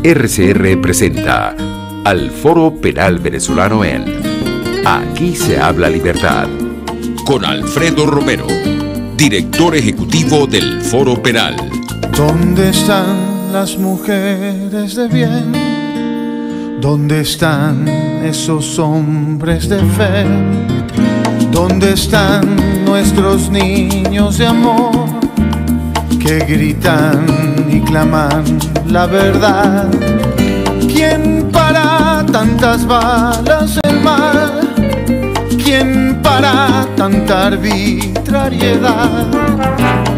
RCR presenta al Foro Penal Venezolano en Aquí se habla libertad, con Alfredo Romero, director ejecutivo del Foro Penal. ¿Dónde están las mujeres de bien? ¿Dónde están esos hombres de fe? ¿Dónde están nuestros niños de amor que gritan y claman la verdad? ¿Quién para tantas balas del mal? ¿Quién para tanta arbitrariedad?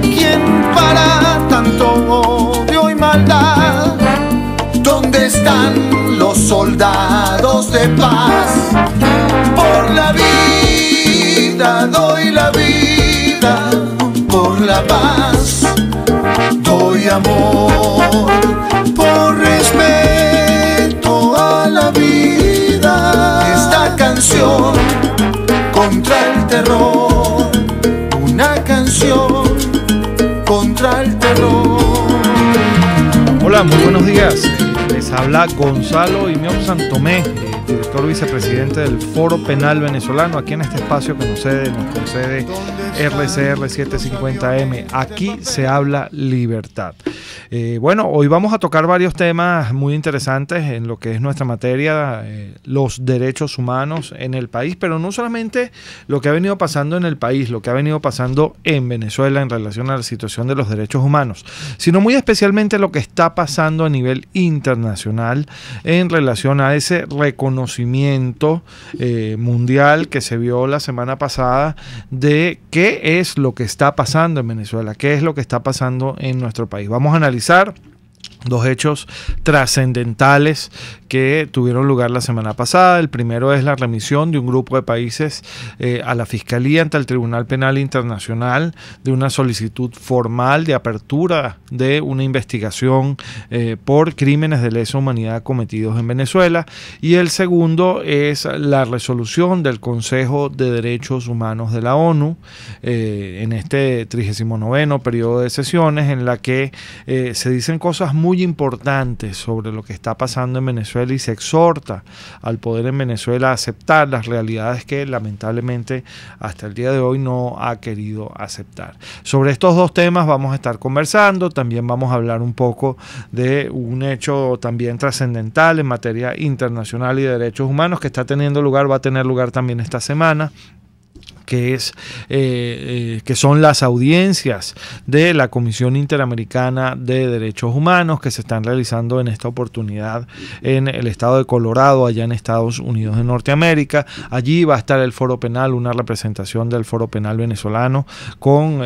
¿Quién para tanto odio y maldad? ¿Dónde están los soldados de paz? Por la vida doy la vida, por la paz doy amor, por respeto a la vida. Esta canción contra el terror, una canción contra el terror. Hola, muy buenos días. Les habla Gonzalo Imiop Santomé, director vicepresidente del Foro Penal Venezolano, aquí en este espacio que nos concede RCR 750M. Aquí se habla libertad. Bueno, hoy vamos a tocar varios temas muy interesantes en lo que es nuestra materia, los derechos humanos en el país, pero no solamente lo que ha venido pasando en el país, lo que ha venido pasando en Venezuela en relación a la situación de los derechos humanos, sino muy especialmente lo que está pasando a nivel internacional en relación a ese reconocimiento mundial que se vio la semana pasada de qué es lo que está pasando en Venezuela, qué es lo que está pasando en nuestro país. Vamos a analizar dos hechos trascendentales que tuvieron lugar la semana pasada. El primero es la remisión de un grupo de países a la Fiscalía ante el Tribunal Penal Internacional de una solicitud formal de apertura de una investigación por crímenes de lesa humanidad cometidos en Venezuela. Y el segundo es la resolución del Consejo de Derechos Humanos de la ONU en este 39º periodo de sesiones, en la que se dicen cosas muy importantes sobre lo que está pasando en Venezuela y se exhorta al poder en Venezuela a aceptar las realidades que lamentablemente hasta el día de hoy no ha querido aceptar. Sobre estos dos temas vamos a estar conversando. También vamos a hablar un poco de un hecho también trascendental en materia internacional y de derechos humanos que está teniendo lugar, va a tener lugar también esta semana, que son las audiencias de la Comisión Interamericana de Derechos Humanos que se están realizando en esta oportunidad en el estado de Colorado, allá en Estados Unidos de Norteamérica. Allí va a estar el Foro Penal, una representación del Foro Penal venezolano con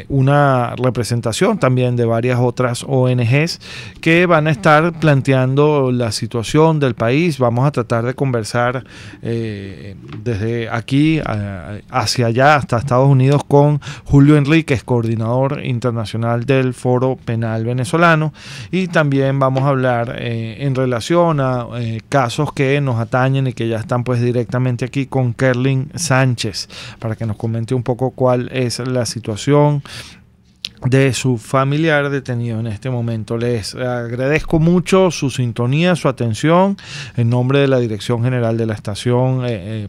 una representación también de varias otras ONGs que van a estar planteando la situación del país. Vamos a tratar de conversar desde aquí hacia allá, hasta Estados Unidos, con Julio Enríquez, coordinador internacional del Foro Penal Venezolano, y también vamos a hablar en relación a casos que nos atañen y que ya están pues directamente aquí con Kerlin Sánchez, para que nos comente un poco cuál es la situación de su familiar detenido en este momento. Les agradezco mucho su sintonía, su atención, en nombre de la Dirección General de la Estación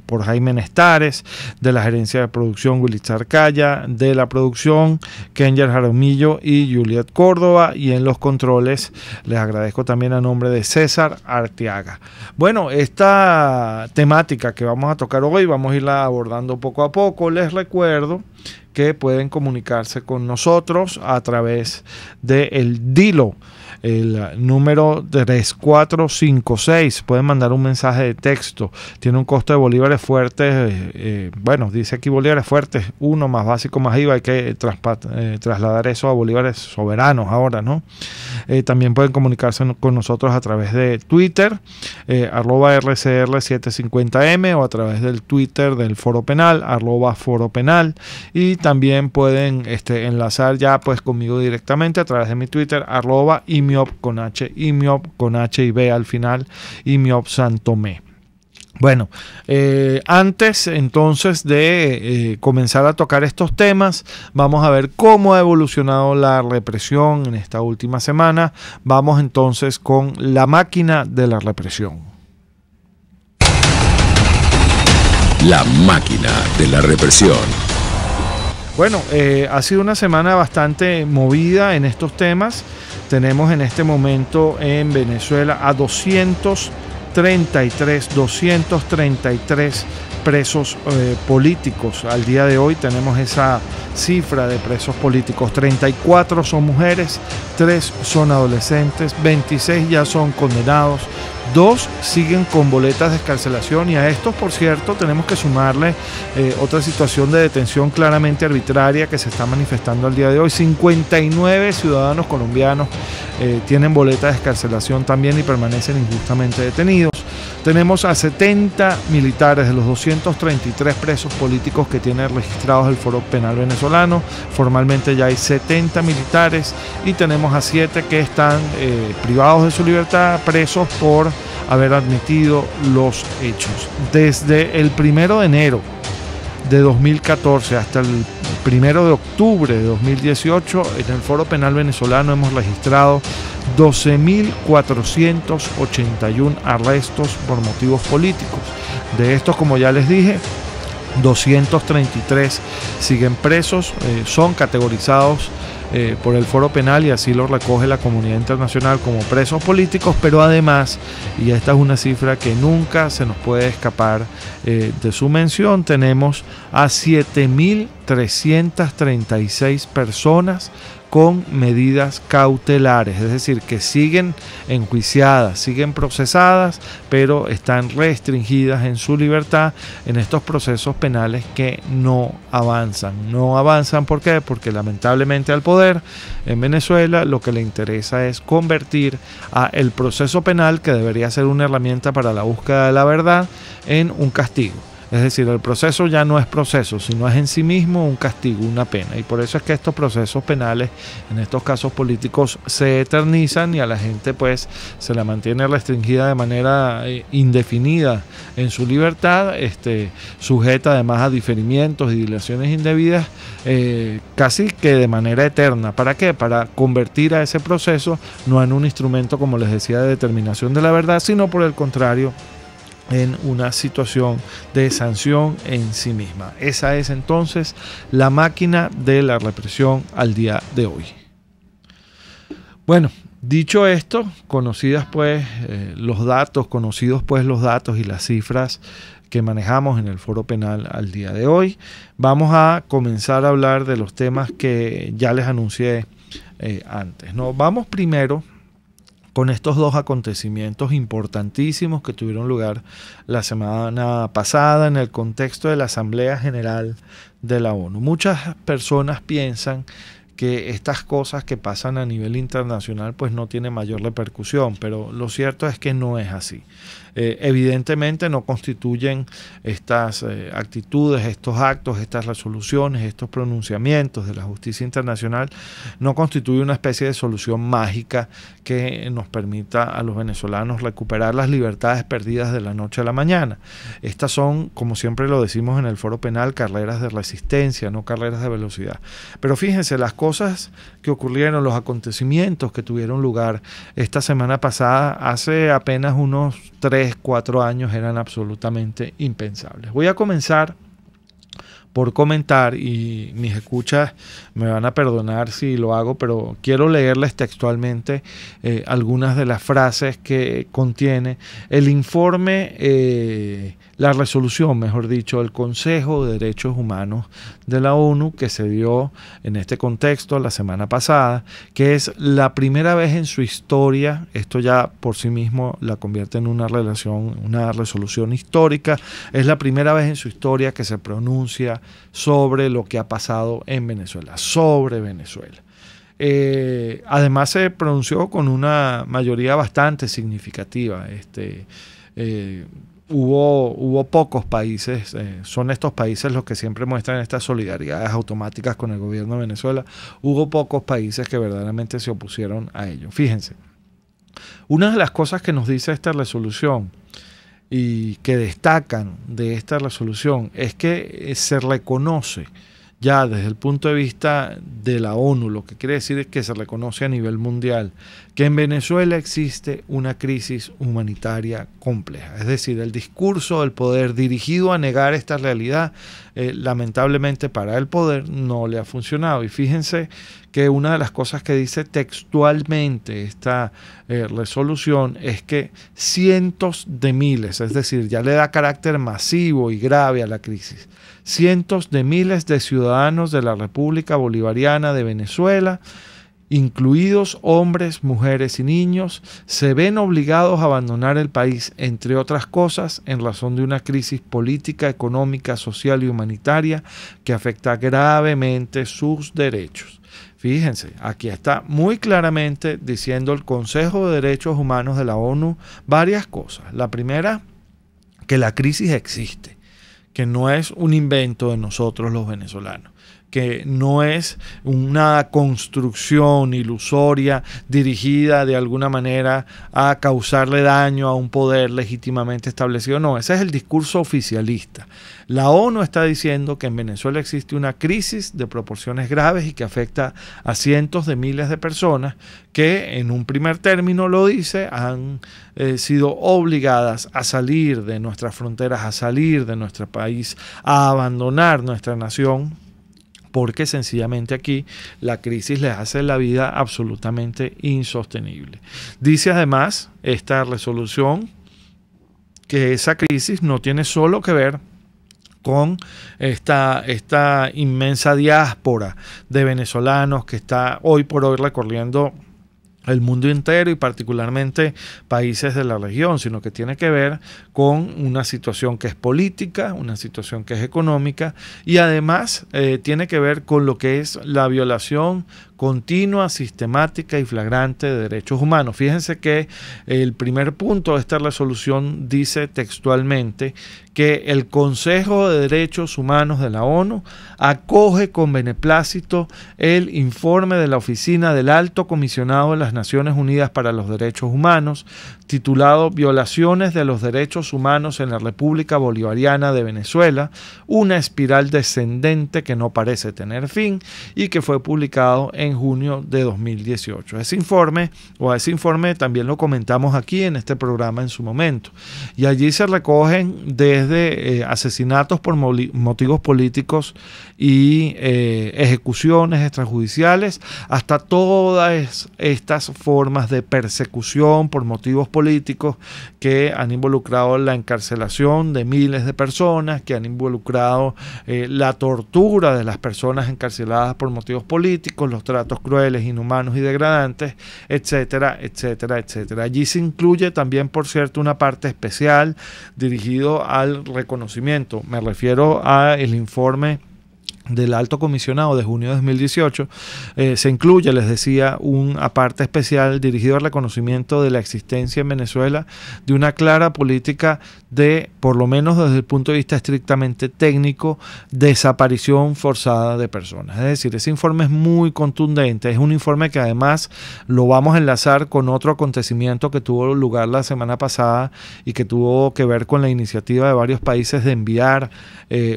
por Jaime Nestares, de la Gerencia de Producción Wilizar Calla, de la producción Kenyer Jaramillo y Juliet Córdoba, y en los controles les agradezco también a nombre de César Arteaga. Bueno, esta temática que vamos a tocar hoy vamos a irla abordando poco a poco. Les recuerdo que pueden comunicarse con nosotros a través del DILO, el número 3456. Pueden mandar un mensaje de texto. Tiene un costo de bolívares fuertes. Bueno, dice aquí bolívares fuertes 1 más básico más IVA. Hay que trasladar eso a bolívares soberanos ahora, ¿no? También pueden comunicarse con nosotros a través de Twitter, @RCR750M, o a través del Twitter del Foro Penal, @Foro Penal. Y también pueden enlazar ya pues conmigo directamente a través de mi Twitter, @Imiop con H y B al final, Imiop Santomé. Bueno, antes entonces de comenzar a tocar estos temas, vamos a ver cómo ha evolucionado la represión en esta última semana. Vamos entonces con la máquina de la represión. La máquina de la represión. Bueno, ha sido una semana bastante movida en estos temas. Tenemos en este momento en Venezuela a 233 presos políticos. Al día de hoy tenemos esa cifra de presos políticos. 34 son mujeres, 3 son adolescentes, 26 ya son condenados, 2 siguen con boletas de excarcelación, y a estos, por cierto, tenemos que sumarle otra situación de detención claramente arbitraria que se está manifestando al día de hoy. 59 ciudadanos colombianos tienen boletas de excarcelación también y permanecen injustamente detenidos. Tenemos a 70 militares de los 233 presos políticos que tiene registrados el Foro Penal venezolano. Formalmente ya hay 70 militares, y tenemos a 7 que están privados de su libertad, presos por haber admitido los hechos. Desde el 1 de enero de 2014 hasta el 1 de octubre de 2018, en el Foro Penal venezolano hemos registrado 12.481 arrestos por motivos políticos. De estos, como ya les dije, 233 siguen presos, son categorizados por el Foro Penal, y así lo recoge la comunidad internacional, como presos políticos. Pero además, y esta es una cifra que nunca se nos puede escapar de su mención, tenemos a 7.336 personas con medidas cautelares, es decir, que siguen enjuiciadas, siguen procesadas, pero están restringidas en su libertad en estos procesos penales que no avanzan. No avanzan, ¿por qué? Porque lamentablemente al poder en Venezuela lo que le interesa es convertir a el proceso penal, que debería ser una herramienta para la búsqueda de la verdad, en un castigo. Es decir, el proceso ya no es proceso, sino es en sí mismo un castigo, una pena. Y por eso es que estos procesos penales, en estos casos políticos, se eternizan, y a la gente pues se la mantiene restringida de manera indefinida en su libertad, sujeta además a diferimientos y dilaciones indebidas, casi que de manera eterna. ¿Para qué? Para convertir a ese proceso no en un instrumento, como les decía, de determinación de la verdad, sino por el contrario, en una situación de sanción en sí misma. Esa es entonces la máquina de la represión al día de hoy. Bueno, dicho esto, conocidos pues los datos y las cifras que manejamos en el Foro Penal al día de hoy, vamos a comenzar a hablar de los temas que ya les anuncié antes, ¿no? Vamos primero con estos dos acontecimientos importantísimos que tuvieron lugar la semana pasada en el contexto de la Asamblea General de la ONU. Muchas personas piensan que estas cosas que pasan a nivel internacional pues no tienen mayor repercusión, pero lo cierto es que no es así. Evidentemente no constituyen estas actitudes, estos actos, estas resoluciones, estos pronunciamientos de la justicia internacional, no constituye una especie de solución mágica que nos permita a los venezolanos recuperar las libertades perdidas de la noche a la mañana. Estas son, como siempre lo decimos en el Foro Penal, carreras de resistencia, no carreras de velocidad. Pero fíjense, las cosas que ocurrieron, los acontecimientos que tuvieron lugar esta semana pasada, hace apenas unos 3-4 años eran absolutamente impensables. Voy a comenzar por comentar, y mis escuchas me van a perdonar si lo hago, pero quiero leerles textualmente algunas de las frases que contiene el informe, la resolución, mejor dicho, del Consejo de Derechos Humanos de la ONU, que se dio en este contexto la semana pasada, que es la primera vez en su historia, esto ya por sí mismo la convierte en una resolución histórica, es la primera vez en su historia que se pronuncia sobre lo que ha pasado en Venezuela, sobre Venezuela. Además se pronunció con una mayoría bastante significativa. Hubo pocos países, son estos países los que siempre muestran estas solidaridades automáticas con el gobierno de Venezuela. Hubo pocos países que verdaderamente se opusieron a ello. Fíjense, una de las cosas que nos dice esta resolución y que destacan de esta resolución es que se reconoce ya desde el punto de vista de la ONU, lo que quiere decir es que se reconoce a nivel mundial que en Venezuela existe una crisis humanitaria compleja. Es decir, el discurso del poder dirigido a negar esta realidad, lamentablemente para el poder no le ha funcionado. Y fíjense que una de las cosas que dice textualmente esta resolución es que cientos de miles, es decir, ya le da carácter masivo y grave a la crisis, cientos de miles de ciudadanos de la República Bolivariana de Venezuela, incluidos hombres, mujeres y niños, se ven obligados a abandonar el país, entre otras cosas, en razón de una crisis política, económica, social y humanitaria que afecta gravemente sus derechos. Fíjense, aquí está muy claramente diciendo el Consejo de Derechos Humanos de la ONU varias cosas. La primera, que la crisis existe, que no es un invento de nosotros los venezolanos, que no es una construcción ilusoria dirigida de alguna manera a causarle daño a un poder legítimamente establecido. No, ese es el discurso oficialista. La ONU está diciendo que en Venezuela existe una crisis de proporciones graves y que afecta a cientos de miles de personas que, en un primer término lo dice, han sido obligadas a salir de nuestras fronteras, a salir de nuestro país, a abandonar nuestra nación, porque sencillamente aquí la crisis les hace la vida absolutamente insostenible. Dice además esta resolución que esa crisis no tiene solo que ver con esta inmensa diáspora de venezolanos que está hoy por hoy recorriendo el mundo entero y particularmente países de la región, sino que tiene que ver con una situación que es política, una situación que es económica y además tiene que ver con lo que es la violación continua, sistemática y flagrante de derechos humanos. Fíjense que el primer punto de esta resolución dice textualmente que el Consejo de Derechos Humanos de la ONU acoge con beneplácito el informe de la Oficina del Alto Comisionado de las Naciones Unidas para los Derechos Humanos, titulado Violaciones de los Derechos Humanos en la República Bolivariana de Venezuela, una espiral descendente que no parece tener fin, y que fue publicado en junio de 2018. Ese informe también lo comentamos aquí en este programa en su momento, y allí se recogen desde asesinatos por motivos políticos y ejecuciones extrajudiciales hasta todas estas formas de persecución por motivos políticos que han involucrado la encarcelación de miles de personas, que han involucrado la tortura de las personas encarceladas por motivos políticos, los tratos crueles, inhumanos y degradantes, etcétera, etcétera, etcétera. Allí se incluye también, por cierto, una parte especial dirigido al reconocimiento. Me refiero al informe del Alto Comisionado de junio de 2018, se incluye, les decía, una parte especial dirigido al reconocimiento de la existencia en Venezuela de una clara política de, por lo menos desde el punto de vista estrictamente técnico, desaparición forzada de personas. Es decir, ese informe es muy contundente, es un informe que además lo vamos a enlazar con otro acontecimiento que tuvo lugar la semana pasada y que tuvo que ver con la iniciativa de varios países de enviar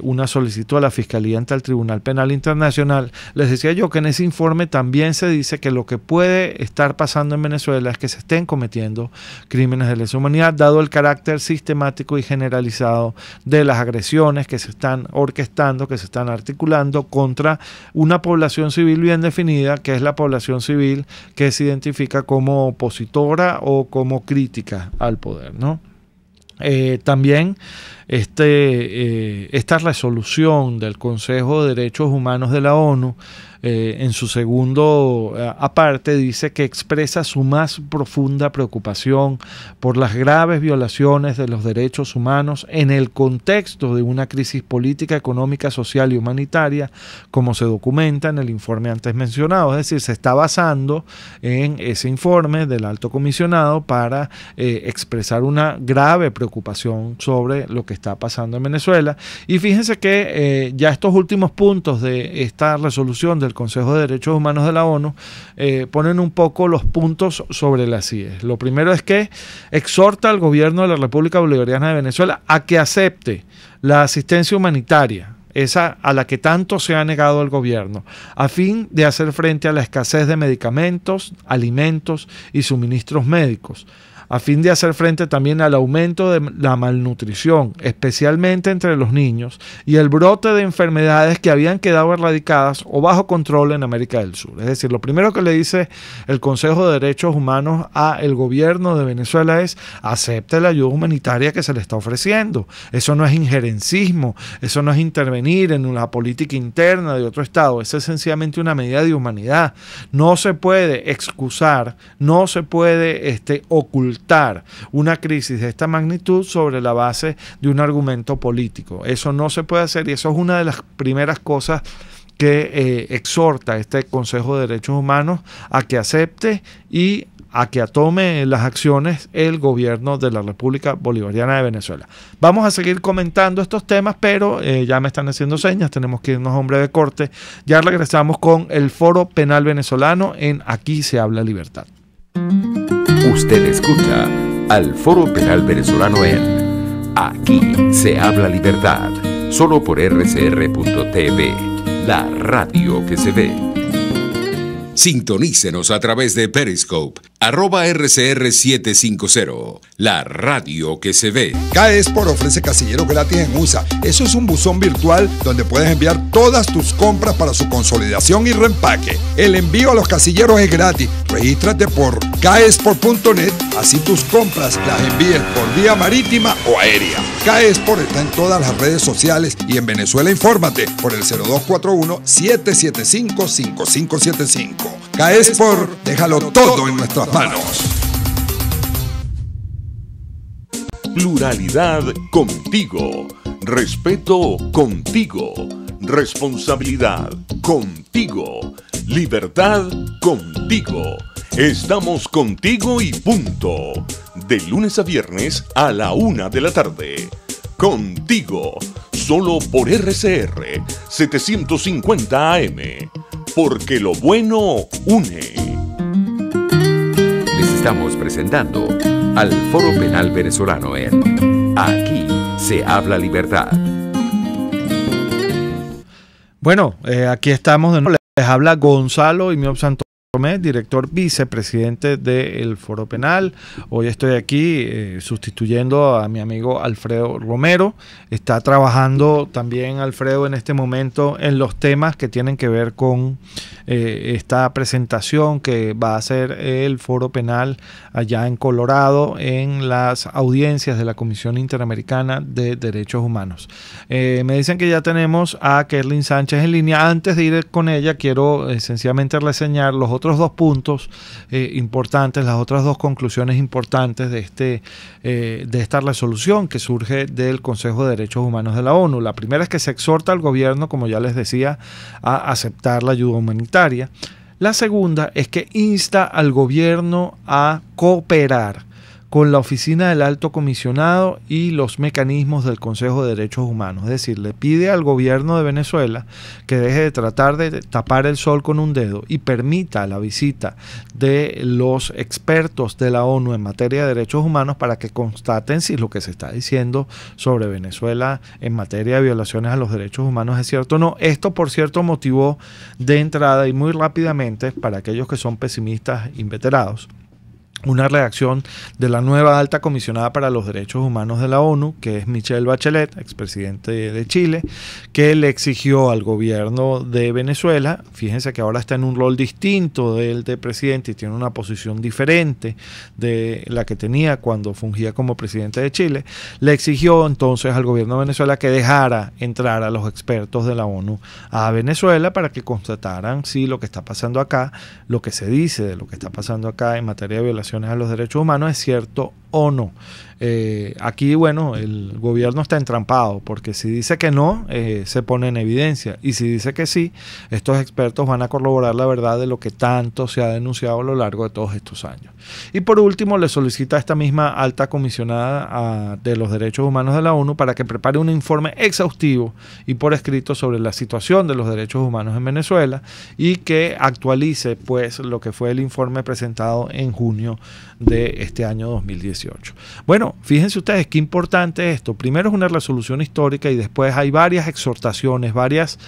una solicitud a la Fiscalía ante el Tribunal Penal Internacional. Les decía yo que en ese informe también se dice que lo que puede estar pasando en Venezuela es que se estén cometiendo crímenes de lesa humanidad, dado el carácter sistemático y generalizado de las agresiones que se están orquestando, que se están articulando contra una población civil bien definida, que es la población civil que se identifica como opositora o como crítica al poder, ¿no? También esta resolución del Consejo de Derechos Humanos de la ONU en su segundo aparte dice que expresa su más profunda preocupación por las graves violaciones de los derechos humanos en el contexto de una crisis política, económica, social y humanitaria, como se documenta en el informe antes mencionado. Es decir, se está basando en ese informe del Alto Comisionado para expresar una grave preocupación sobre lo que está pasando en Venezuela. Y fíjense que ya estos últimos puntos de esta resolución del Consejo de Derechos Humanos de la ONU ponen un poco los puntos sobre las IES. Lo primero es que exhorta al gobierno de la República Bolivariana de Venezuela a que acepte la asistencia humanitaria, esa a la que tanto se ha negado el gobierno, a fin de hacer frente a la escasez de medicamentos, alimentos y suministros médicos, a fin de hacer frente también al aumento de la malnutrición, especialmente entre los niños, y el brote de enfermedades que habían quedado erradicadas o bajo control en América del Sur. Es decir, lo primero que le dice el Consejo de Derechos Humanos al gobierno de Venezuela es: acepte la ayuda humanitaria que se le está ofreciendo. Eso no es injerencismo, eso no es intervenir en la política interna de otro estado, es sencillamente una medida de humanidad. No se puede excusar, no se puede ocultar una crisis de esta magnitud sobre la base de un argumento político. Eso no se puede hacer, y eso es una de las primeras cosas que exhorta este Consejo de Derechos Humanos a que acepte y a que tome las acciones el gobierno de la República Bolivariana de Venezuela. Vamos a seguir comentando estos temas, pero ya me están haciendo señas, tenemos que irnos a un breve corte. Ya regresamos con el Foro Penal Venezolano en Aquí se habla libertad. Usted escucha al Foro Penal Venezolano en Aquí se habla libertad, solo por rcr.tv, la radio que se ve. Sintonícenos a través de Periscope, @RCR750, la radio que se ve. Caesport ofrece casilleros gratis en USA. Eso es un buzón virtual donde puedes enviar todas tus compras para su consolidación y reempaque. El envío a los casilleros es gratis. Regístrate por caesport.net, así tus compras las envíes por vía marítima o aérea. Caesport está en todas las redes sociales y en Venezuela infórmate por el 0241-775-5575. Caesport, déjalo todo en nuestras manos. Pluralidad contigo, respeto contigo, responsabilidad contigo, libertad contigo. Estamos contigo y punto. De lunes a viernes a la 1 de la tarde. Contigo, solo por RCR 750 AM. Porque lo bueno une. Les estamos presentando al Foro Penal Venezolano en Aquí se habla libertad. Bueno, aquí estamos de nuevo. Les habla Gonzalo Imiob-Santomé, director vicepresidente del Foro Penal. Hoy estoy aquí sustituyendo a mi amigo Alfredo Romero. Está trabajando también Alfredo en este momento en los temas que tienen que ver con esta presentación que va a hacer el Foro Penal allá en Colorado en las audiencias de la Comisión Interamericana de Derechos Humanos. Me dicen que ya tenemos a Kerlin Sánchez en línea. Antes de ir con ella, quiero sencillamente reseñar los otros dos puntos importantes, las otras dos conclusiones importantes de esta resolución que surge del Consejo de Derechos Humanos de la ONU. La primera es que se exhorta al gobierno, como ya les decía, a aceptar la ayuda humanitaria. La segunda es que insta al gobierno a cooperar con la Oficina del Alto Comisionado y los mecanismos del Consejo de Derechos Humanos. Es decir, le pide al gobierno de Venezuela que deje de tratar de tapar el sol con un dedo y permita la visita de los expertos de la ONU en materia de derechos humanos para que constaten si lo que se está diciendo sobre Venezuela en materia de violaciones a los derechos humanos es cierto o no. Esto, por cierto, motivó de entrada y muy rápidamente, para aquellos que son pesimistas inveterados, una reacción de la nueva alta comisionada para los derechos humanos de la ONU, que es Michelle Bachelet, expresidente de Chile, que le exigió al gobierno de Venezuela, fíjense que ahora está en un rol distinto del de presidente y tiene una posición diferente de la que tenía cuando fungía como presidente de Chile, le exigió entonces al gobierno de Venezuela que dejara entrar a los expertos de la ONU a Venezuela para que constataran si lo que está pasando acá, lo que se dice de lo que está pasando acá en materia de violación a los derechos humanos es cierto o no. Aquí, bueno, el gobierno está entrampado, porque si dice que no, se pone en evidencia, y si dice que sí, estos expertos van a corroborar la verdad de lo que tanto se ha denunciado a lo largo de todos estos años. Y por último, le solicita a esta misma alta comisionada de los derechos humanos de la ONU para que prepare un informe exhaustivo y por escrito sobre la situación de los derechos humanos en Venezuela, y que actualice pues lo que fue el informe presentado en junio de este año 2018. Bueno, fíjense ustedes qué importante esto. Primero es una resolución histórica, y después hay varias exhortaciones, varias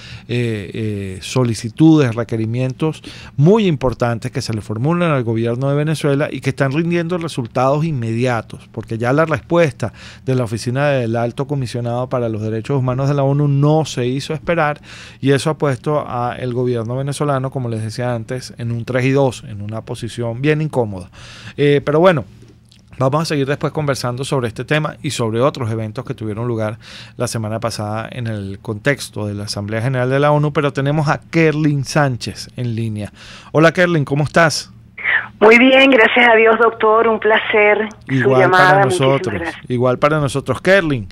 solicitudes, requerimientos muy importantes que se le formulan al gobierno de Venezuela y que están rindiendo resultados inmediatos, porque ya la respuesta de la Oficina del Alto Comisionado para los Derechos Humanos de la ONU no se hizo esperar, y eso ha puesto al gobierno venezolano, como les decía antes, en un 3-2, en una posición bien incómoda. Pero bueno, vamos a seguir después conversando sobre este tema y sobre otros eventos que tuvieron lugar la semana pasada en el contexto de la Asamblea General de la ONU, pero tenemos a Kerlin Sánchez en línea. Hola Kerlin, ¿cómo estás? Muy bien, gracias a Dios, doctor, un placer. Igual para nosotros. Kerlin,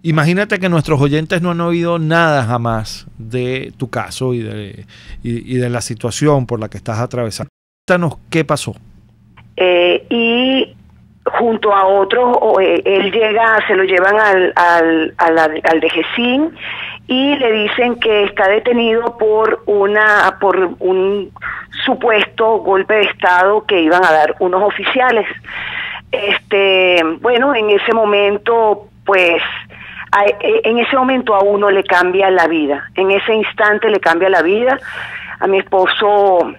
imagínate que nuestros oyentes no han oído nada jamás de tu caso y de la situación por la que estás atravesando. Cuéntanos qué pasó. Y junto a otros, él llega, se lo llevan al DGCIN y le dicen que está detenido por un supuesto golpe de Estado que iban a dar unos oficiales. Bueno, en ese momento, pues, a uno le cambia la vida. En ese instante le cambia la vida. A mi esposo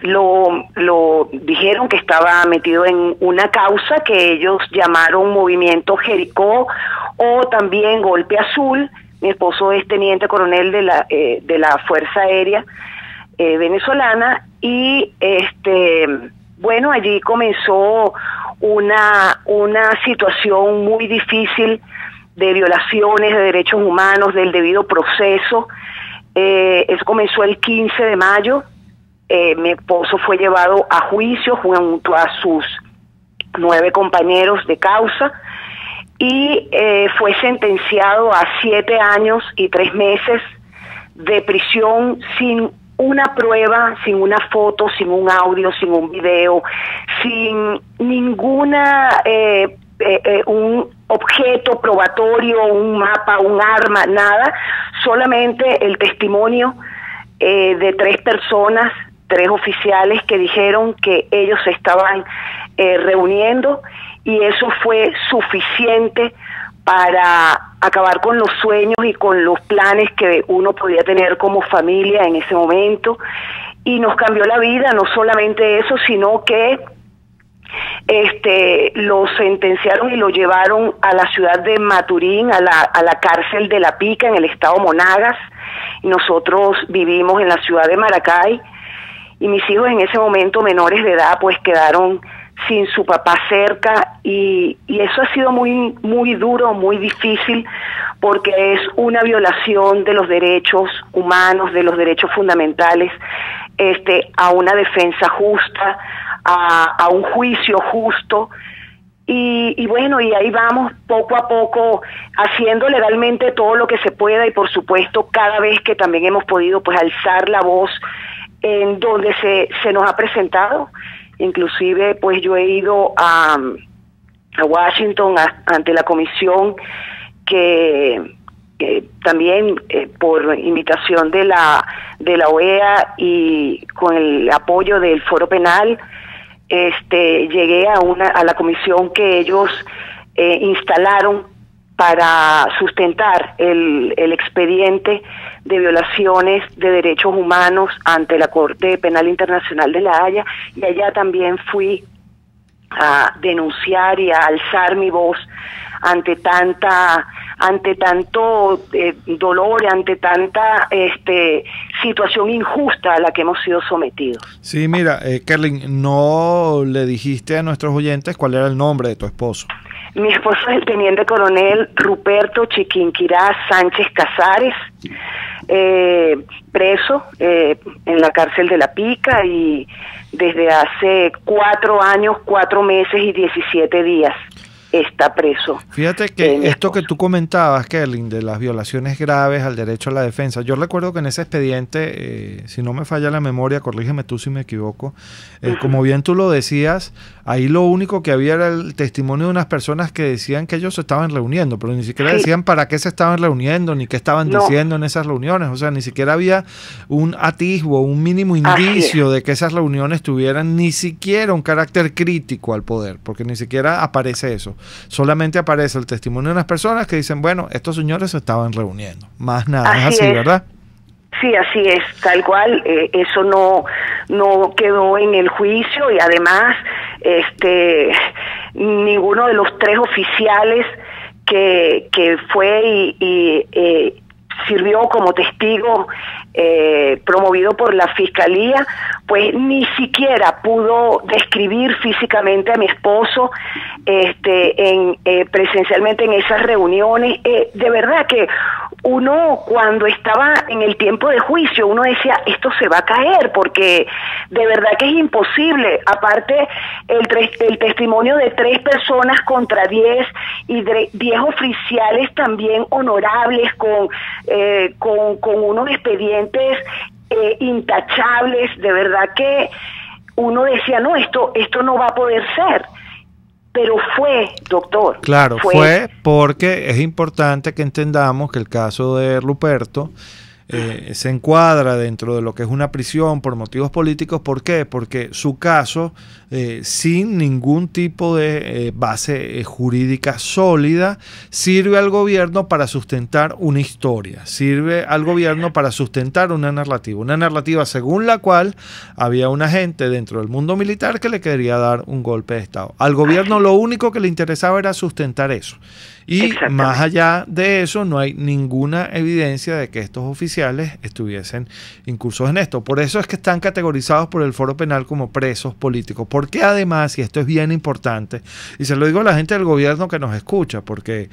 lo dijeron que estaba metido en una causa que ellos llamaron Movimiento Jericó, o también Golpe Azul. Mi esposo es teniente coronel de la Fuerza Aérea venezolana, y bueno, allí comenzó una situación muy difícil de violaciones de derechos humanos, del debido proceso. Eso comenzó el 15 de mayo. Mi esposo fue llevado a juicio junto a sus 9 compañeros de causa, y fue sentenciado a 7 años y 3 meses de prisión, sin una prueba, sin una foto, sin un audio, sin un video, sin ninguna un objeto probatorio, un mapa, un arma, nada, solamente el testimonio de 3 personas, 3 oficiales que dijeron que ellos se estaban reuniendo, y eso fue suficiente para acabar con los sueños y con los planes que uno podía tener como familia en ese momento, y nos cambió la vida. No solamente eso, sino que lo sentenciaron y lo llevaron a la ciudad de Maturín, a la cárcel de La Pica, en el estado Monagas, y nosotros vivimos en la ciudad de Maracay, y mis hijos en ese momento, menores de edad, pues quedaron sin su papá cerca, y eso ha sido muy, muy duro, muy difícil, porque es una violación de los derechos humanos, de los derechos fundamentales, a una defensa justa, a un juicio justo, y bueno, y ahí vamos poco a poco haciendo legalmente todo lo que se pueda, y por supuesto cada vez que también hemos podido pues alzar la voz en donde se nos ha presentado. Inclusive pues yo he ido a Washington ante la comisión que también por invitación de la OEA y con el apoyo del Foro Penal, llegué a la comisión que ellos instalaron para sustentar el expediente de violaciones de derechos humanos ante la Corte Penal Internacional de La Haya, y allá también fui a denunciar y a alzar mi voz ante tanto dolor, ante tanta situación injusta a la que hemos sido sometidos. Sí, mira, Kerlin, no le dijiste a nuestros oyentes cuál era el nombre de tu esposo. Mi esposo es el teniente coronel Ruperto Chiquinquirá Sánchez Casares. preso en la cárcel de La Pica, y desde hace 4 años, 4 meses y 17 días está preso. Fíjate que esto que tú comentabas, Kerlin, de las violaciones graves al derecho a la defensa, yo recuerdo que en ese expediente, si no me falla la memoria, corrígeme tú si me equivoco, como bien tú lo decías, ahí lo único que había era el testimonio de unas personas que decían que ellos se estaban reuniendo, pero ni siquiera decían para qué se estaban reuniendo, ni qué estaban diciendo en esas reuniones, o sea, ni siquiera había un atisbo, un mínimo indicio de que esas reuniones tuvieran ni siquiera un carácter crítico al poder, porque ni siquiera aparece eso. Solamente aparece el testimonio de unas personas que dicen, bueno, estos señores se estaban reuniendo. Más nada, es así, ¿verdad? Sí, así es, tal cual. Eso no quedó en el juicio, y además ninguno de los 3 oficiales que fue y sirvió como testigo promovido por la Fiscalía, pues ni siquiera pudo describir físicamente a mi esposo presencialmente en esas reuniones. De verdad que uno, cuando estaba en el tiempo de juicio, uno decía, esto se va a caer, porque de verdad que es imposible. Aparte, el testimonio de 3 personas contra 10 y 10 oficiales también honorables con unos expedientes intachables. De verdad que uno decía, no, esto no va a poder ser. Pero fue, doctor. Claro, fue porque es importante que entendamos que el caso de Ruperto se encuadra dentro de lo que es una prisión por motivos políticos. ¿Por qué? Porque su caso, sin ningún tipo de base jurídica sólida, sirve al gobierno para sustentar una historia, sirve al gobierno para sustentar una narrativa según la cual había una gente dentro del mundo militar que le quería dar un golpe de Estado. Al gobierno lo único que le interesaba era sustentar eso. Y más allá de eso, no hay ninguna evidencia de que estos oficiales estuviesen incursos en esto. Por eso es que están categorizados por el Foro Penal como presos políticos. Porque además, y esto es bien importante, y se lo digo a la gente del gobierno que nos escucha, porque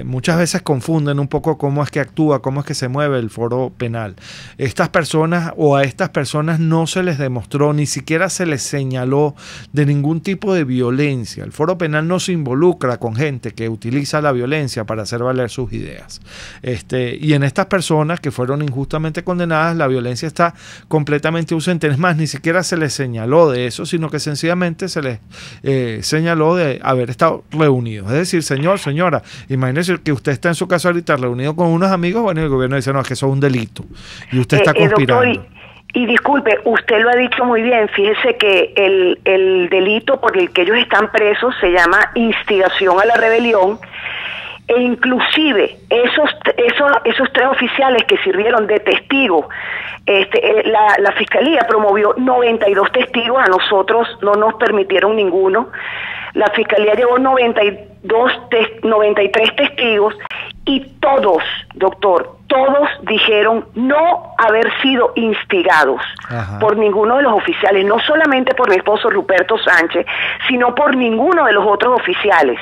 muchas veces confunden un poco cómo es que actúa, cómo es que se mueve el Foro Penal. Estas personas, o a estas personas, no se les demostró, ni siquiera se les señaló de ningún tipo de violencia. El Foro Penal no se involucra con gente que utiliza la violencia para hacer valer sus ideas. Y en estas personas que fueron injustamente condenadas, la violencia está completamente ausente. Es más, ni siquiera se les señaló de eso, sino que sencillamente se les señaló de haber estado reunidos. Es decir, señor, señora, imagínese que usted está en su casa ahorita reunido con unos amigos, bueno, y el gobierno dice, no, es que eso es un delito, y usted está conspirando. Doctor, y disculpe, usted lo ha dicho muy bien. Fíjese que el delito por el que ellos están presos se llama instigación a la rebelión, e inclusive esos 3 oficiales que sirvieron de testigos, la Fiscalía promovió 92 testigos, a nosotros no nos permitieron ninguno. La Fiscalía llevó 93 testigos, y todos, doctor, todos dijeron no haber sido instigados por ninguno de los oficiales, no solamente por mi esposo Ruperto Sánchez, sino por ninguno de los otros oficiales.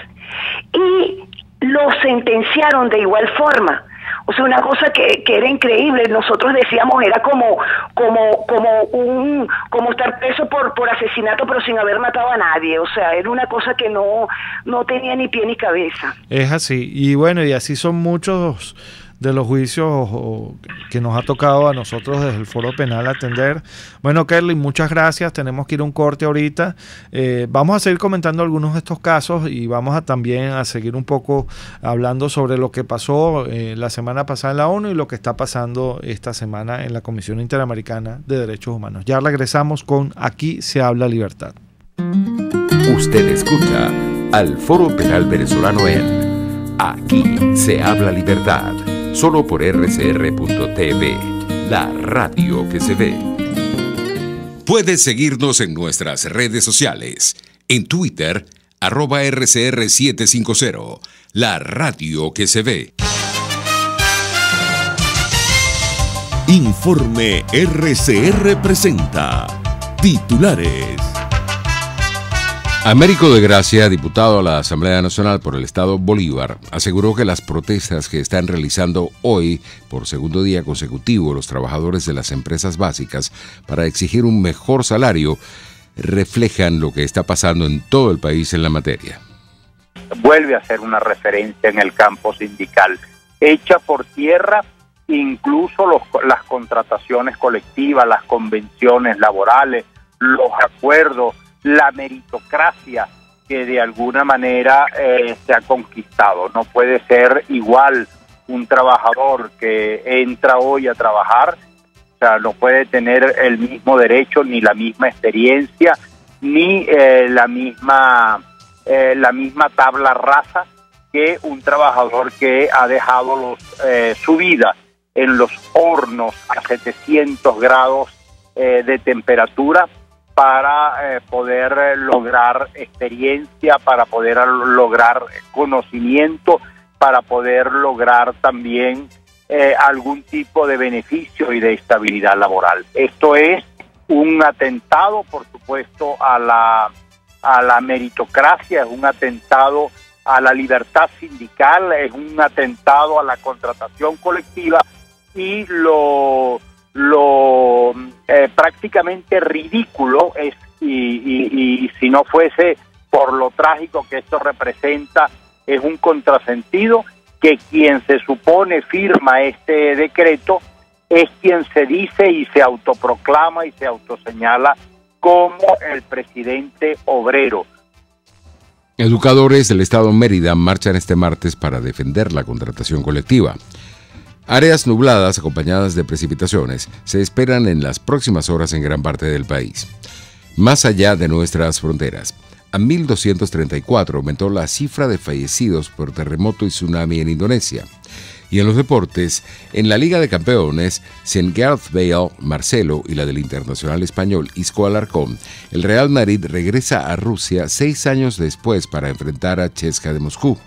Y lo sentenciaron de igual forma. O sea, una cosa que era increíble. Nosotros decíamos, era como estar preso por asesinato, pero sin haber matado a nadie. O sea, era una cosa que no tenía ni pie ni cabeza. Es así. Y bueno, y así son muchos de los juicios que nos ha tocado a nosotros desde el Foro Penal atender. Bueno, Kerlin, muchas gracias. Tenemos que ir a un corte ahorita. Vamos a seguir comentando algunos de estos casos, y vamos también a seguir un poco hablando sobre lo que pasó la semana pasada en la ONU y lo que está pasando esta semana en la Comisión Interamericana de Derechos Humanos. Ya regresamos con Aquí se habla libertad. Usted escucha al Foro Penal Venezolano en Aquí se habla libertad. Solo por rcr.tv, la radio que se ve. Puedes seguirnos en nuestras redes sociales. En Twitter, @RCR750, la radio que se ve. Informe RCR presenta titulares. Américo de Gracia, diputado a la Asamblea Nacional por el Estado Bolívar, aseguró que las protestas que están realizando hoy por segundo día consecutivo los trabajadores de las empresas básicas para exigir un mejor salario reflejan lo que está pasando en todo el país en la materia. Vuelve a ser una referencia en el campo sindical, hecha por tierra incluso las contrataciones colectivas, las convenciones laborales, los acuerdos, la meritocracia que de alguna manera se ha conquistado. No puede ser igual un trabajador que entra hoy a trabajar, o sea, no puede tener el mismo derecho, ni la misma experiencia, ni la misma tabla rasa que un trabajador que ha dejado su vida en los hornos a 700 grados de temperatura para poder lograr experiencia, para poder lograr conocimiento, para poder lograr también algún tipo de beneficio y de estabilidad laboral. Esto es un atentado, por supuesto, a la meritocracia, es un atentado a la libertad sindical, es un atentado a la contratación colectiva y lo prácticamente ridículo es, y si no fuese por lo trágico que esto representa, es un contrasentido que quien se supone firma este decreto es quien se dice y se autoproclama y se autoseñala como el presidente obrero. Educadores del Estado Mérida marchan este martes para defender la contratación colectiva. Áreas nubladas acompañadas de precipitaciones se esperan en las próximas horas en gran parte del país. Más allá de nuestras fronteras, a 1.234 aumentó la cifra de fallecidos por terremoto y tsunami en Indonesia. Y en los deportes, en la Liga de Campeones, sin Gareth Bale, Marcelo y la del internacional español Isco Alarcón, el Real Madrid regresa a Rusia 6 años después para enfrentar a CSKA de Moscú.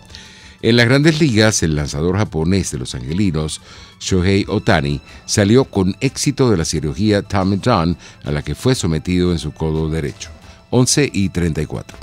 En las Grandes Ligas, el lanzador japonés de los angelinos, Shohei Ohtani, salió con éxito de la cirugía Tommy John a la que fue sometido en su codo derecho. 11:34.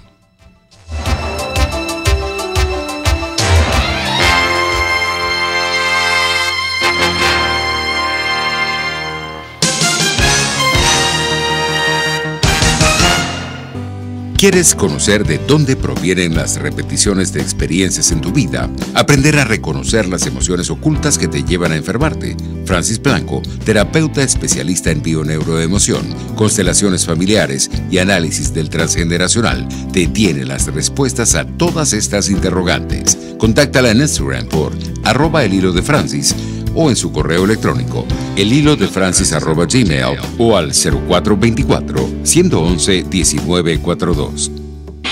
¿Quieres conocer de dónde provienen las repeticiones de experiencias en tu vida? Aprender a reconocer las emociones ocultas que te llevan a enfermarte. Francis Blanco, terapeuta especialista en bioneuroemoción, constelaciones familiares y análisis del transgeneracional, te tiene las respuestas a todas estas interrogantes. Contáctala en Instagram por @elhilodefrancis o en su correo electrónico elhilodefrancis@gmail o al 0424-111-1942.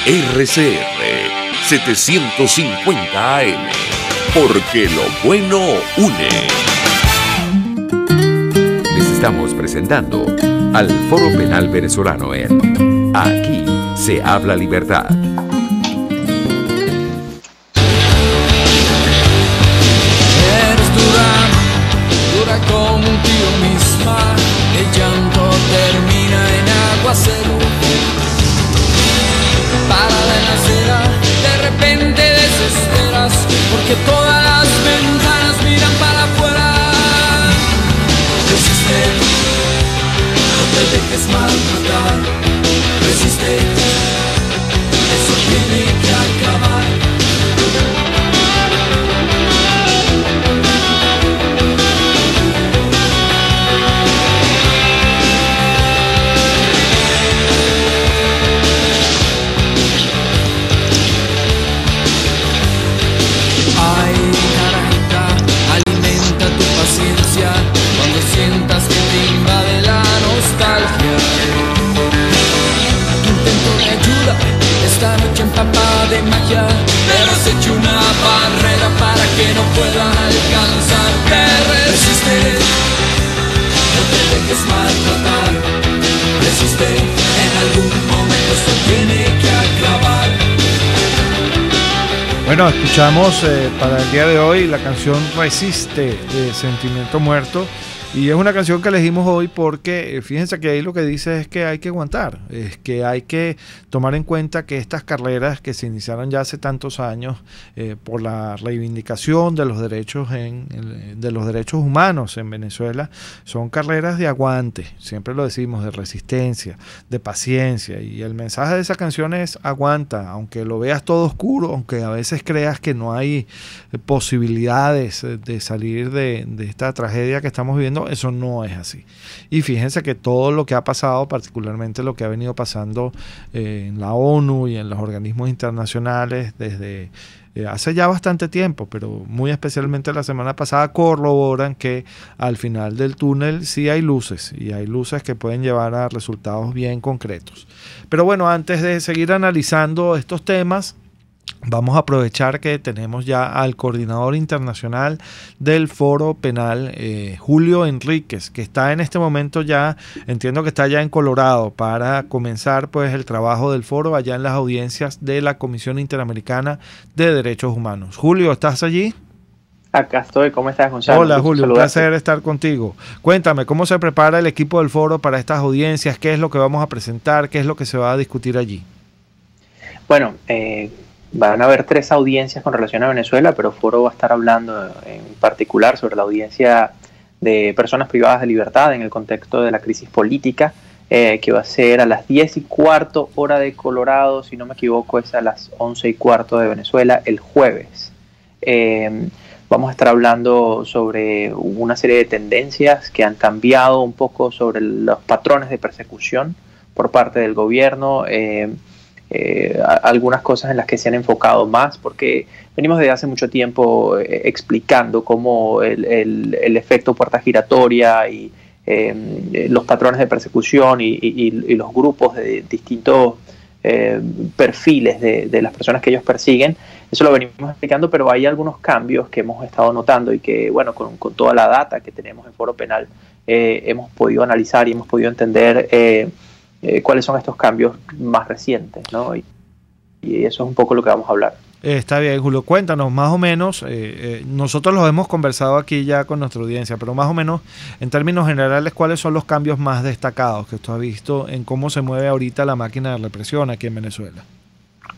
RCR 750 AM, porque lo bueno une. Les estamos presentando al Foro Penal Venezolano en Aquí se habla libertad. Como un tío misma, el llanto termina en aguacero. Parada en la acera, de repente desesperas, porque todas las ventanas miran para afuera. Resiste, no te dejes maltratar. Resiste, eso tiene que acabar. Sientas que te invade la nostalgia. Tu intento de ayuda esta noche empapada de magia, pero has hecho una barrera para que no pueda alcanzarte. Resiste, no te dejes maltratar. Resiste, en algún momento esto tiene que acabar. Bueno, escuchamos para el día de hoy la canción Resiste de Sentimiento Muerto, Y es una canción que elegimos hoy porque fíjense que ahí lo que dice es que hay que aguantar, es que hay que tomar en cuenta que estas carreras que se iniciaron ya hace tantos años por la reivindicación de los derechos de los derechos humanos en Venezuela son carreras de aguante, siempre lo decimos, de resistencia, de paciencia, y el mensaje de esa canción es aguanta, aunque lo veas todo oscuro, aunque a veces creas que no hay posibilidades de salir de esta tragedia que estamos viviendo. Eso no es así. Y fíjense que todo lo que ha pasado, particularmente lo que ha venido pasando en la ONU y en los organismos internacionales desde hace ya bastante tiempo, pero muy especialmente la semana pasada, corroboran que al final del túnel sí hay luces, y hay luces que pueden llevar a resultados bien concretos. Pero bueno, antes de seguir analizando estos temas, vamos a aprovechar que tenemos ya al coordinador internacional del Foro Penal, Julio Enríquez, que está en este momento ya, entiendo que está ya en Colorado, para comenzar pues el trabajo del foro allá en las audiencias de la Comisión Interamericana de Derechos Humanos. Julio, ¿estás allí? Acá estoy, ¿cómo estás, Gonzalo? Hola Julio, un placer estar contigo. Cuéntame, ¿cómo se prepara el equipo del foro para estas audiencias? ¿Qué es lo que vamos a presentar? ¿Qué es lo que se va a discutir allí? Bueno, van a haber 3 audiencias con relación a Venezuela, pero el foro va a estar hablando en particular sobre la audiencia de personas privadas de libertad en el contexto de la crisis política, que va a ser a las 10:15 hora de Colorado, si no me equivoco es a las 11:15 de Venezuela, el jueves. Vamos a estar hablando sobre una serie de tendencias que han cambiado un poco sobre los patrones de persecución por parte del gobierno, algunas cosas en las que se han enfocado más, porque venimos desde hace mucho tiempo explicando cómo el efecto puerta giratoria y los patrones de persecución y los grupos de distintos perfiles de las personas que ellos persiguen, eso lo venimos explicando, pero hay algunos cambios que hemos estado notando y que, bueno, con toda la data que tenemos en Foro Penal, hemos podido analizar y hemos podido entender cuáles son estos cambios más recientes, ¿no? Y eso es un poco lo que vamos a hablar. Está bien, Julio, cuéntanos más o menos, nosotros los hemos conversado aquí ya con nuestra audiencia, pero más o menos en términos generales, ¿cuáles son los cambios más destacados que tú has visto en cómo se mueve ahorita la máquina de represión aquí en Venezuela?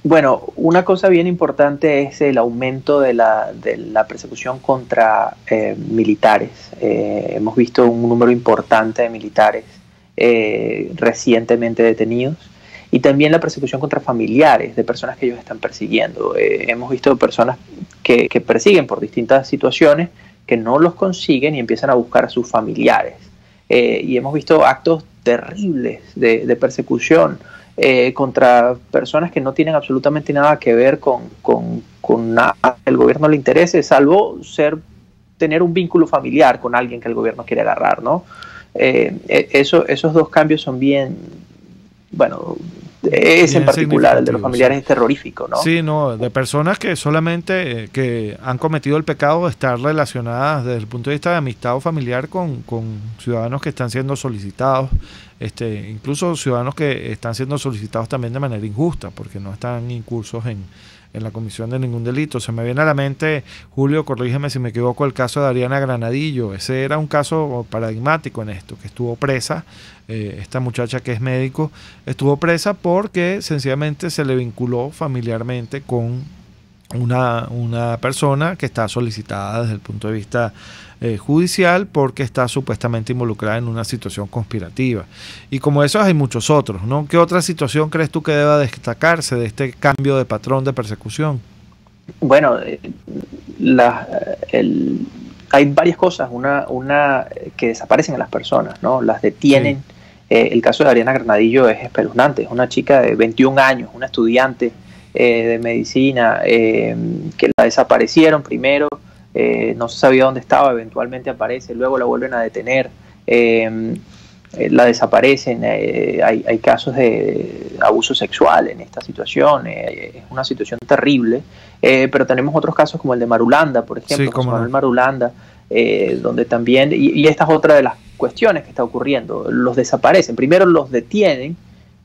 Bueno, una cosa bien importante es el aumento de la persecución contra militares. Hemos visto un número importante de militares recientemente detenidos, y también la persecución contra familiares de personas que ellos están persiguiendo. Hemos visto personas que persiguen por distintas situaciones, que no los consiguen y empiezan a buscar a sus familiares. Y hemos visto actos terribles de persecución contra personas que no tienen absolutamente nada que ver con nada que el gobierno le interese, salvo tener un vínculo familiar con alguien que el gobierno quiere agarrar, ¿no? Esos 2 cambios son bien, bueno, ese en particular, el de los familiares, sí, es terrorífico, ¿no? Sí, no, de personas que solamente que han cometido el pecado de estar relacionadas desde el punto de vista de amistad o familiar con ciudadanos que están siendo solicitados, incluso ciudadanos que están siendo solicitados también de manera injusta, porque no están incursos en la comisión de ningún delito. Se me viene a la mente, Julio, corrígeme si me equivoco, el caso de Ariana Granadillo. Ese era un caso paradigmático en esto, que estuvo presa, esta muchacha que es médico, estuvo presa porque sencillamente se le vinculó familiarmente con una persona que está solicitada desde el punto de vista judicial, porque está supuestamente involucrada en una situación conspirativa. Y como esos hay muchos otros, ¿no? ¿Qué otra situación crees tú que deba destacarse de este cambio de patrón de persecución? Bueno, hay varias cosas. Una que desaparecen a las personas, ¿no? Las detienen. Sí. El caso de Ariana Granadillo es espeluznante. Es una chica de 21 años, una estudiante de medicina, que la desaparecieron primero. No se sabía dónde estaba, eventualmente aparece, luego la vuelven a detener, la desaparecen. Hay casos de abuso sexual en esta situación, es una situación terrible, pero tenemos otros casos como el de Marulanda, por ejemplo, sí, como Manuel Marulanda, donde también, y esta es otra de las cuestiones que está ocurriendo, los desaparecen, primero los detienen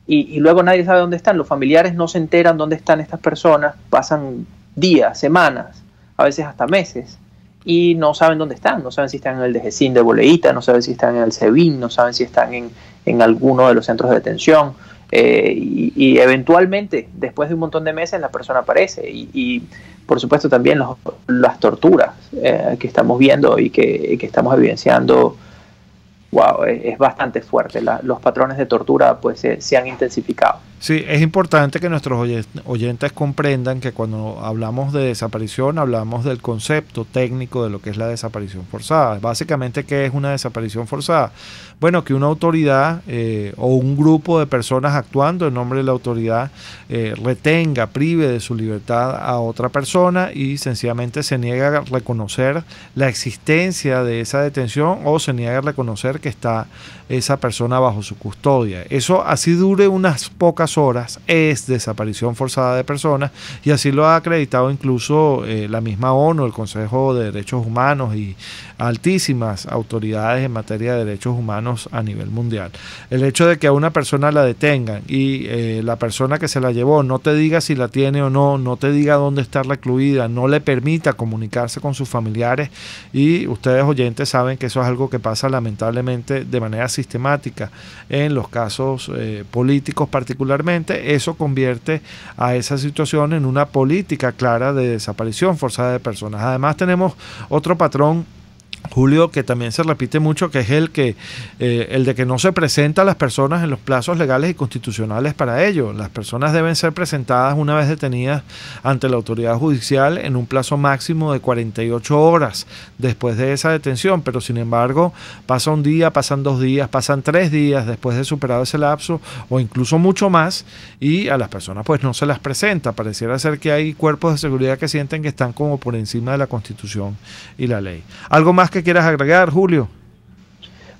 y luego nadie sabe dónde están, los familiares no se enteran dónde están estas personas, pasan días, semanas, a veces hasta meses, y no saben dónde están, no saben si están en el DGCIN de Boleíta, no saben si están en el SEBIN, no saben si están en alguno de los centros de detención, y eventualmente, después de un montón de meses, la persona aparece, y por supuesto también las torturas que estamos viendo y que estamos evidenciando. Wow, es bastante fuerte. Los patrones de tortura pues se han intensificado. Sí, es importante que nuestros oyentes comprendan que cuando hablamos de desaparición hablamos del concepto técnico de lo que es la desaparición forzada. Básicamente, ¿qué es una desaparición forzada? Bueno, que una autoridad o un grupo de personas actuando en nombre de la autoridad retenga, prive de su libertad a otra persona y sencillamente se niega a reconocer la existencia de esa detención o se niega a reconocer que está esa persona bajo su custodia. Eso, así dure unas pocas horas, es desaparición forzada de personas, y así lo ha acreditado incluso la misma ONU, el Consejo de Derechos Humanos y altísimas autoridades en materia de derechos humanos a nivel mundial. El hecho de que a una persona la detengan y la persona que se la llevó no te diga si la tiene o no, no te diga dónde está recluida, no le permita comunicarse con sus familiares, y ustedes oyentes saben que eso es algo que pasa lamentablemente de manera sistemática en los casos políticos particularmente. Eso convierte a esa situación en una política clara de desaparición forzada de personas. Además tenemos otro patrón, Julio, que también se repite mucho, que es el de que no se presenta a las personas en los plazos legales y constitucionales para ello. Las personas deben ser presentadas una vez detenidas ante la autoridad judicial en un plazo máximo de 48 horas después de esa detención, pero sin embargo pasa un día, pasan 2 días, pasan 3 días después de superado ese lapso o incluso mucho más, y a las personas pues no se las presenta. Pareciera ser que hay cuerpos de seguridad que sienten que están como por encima de la Constitución y la ley. ¿Algo más que quieras agregar, Julio?